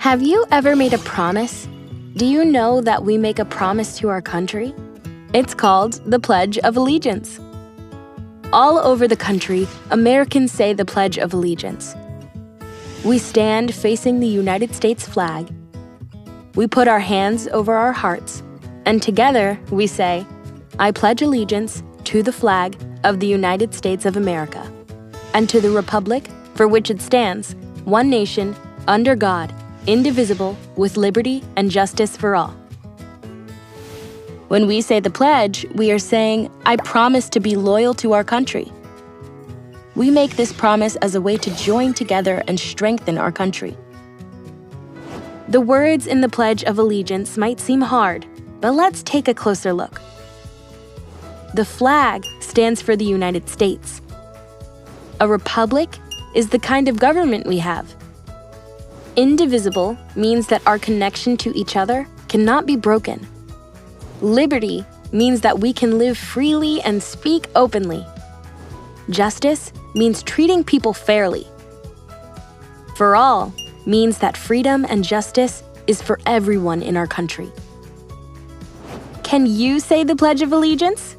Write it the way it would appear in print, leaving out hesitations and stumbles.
Have you ever made a promise? Do you know that we make a promise to our country? It's called the Pledge of Allegiance. All over the country, Americans say the Pledge of Allegiance. We stand facing the United States flag. We put our hands over our hearts, and together we say, I pledge allegiance to the flag of the United States of America, and to the republic for which it stands, one nation, under God, indivisible, with liberty and justice for all. When we say the pledge, we are saying, I promise to be loyal to our country. We make this promise as a way to join together and strengthen our country. The words in the Pledge of Allegiance might seem hard, but let's take a closer look. The flag stands for the United States. A republic is the kind of government we have. Indivisible means that our connection to each other cannot be broken. Liberty means that we can live freely and speak openly. Justice means treating people fairly. For all means that freedom and justice is for everyone in our country. Can you say the Pledge of Allegiance?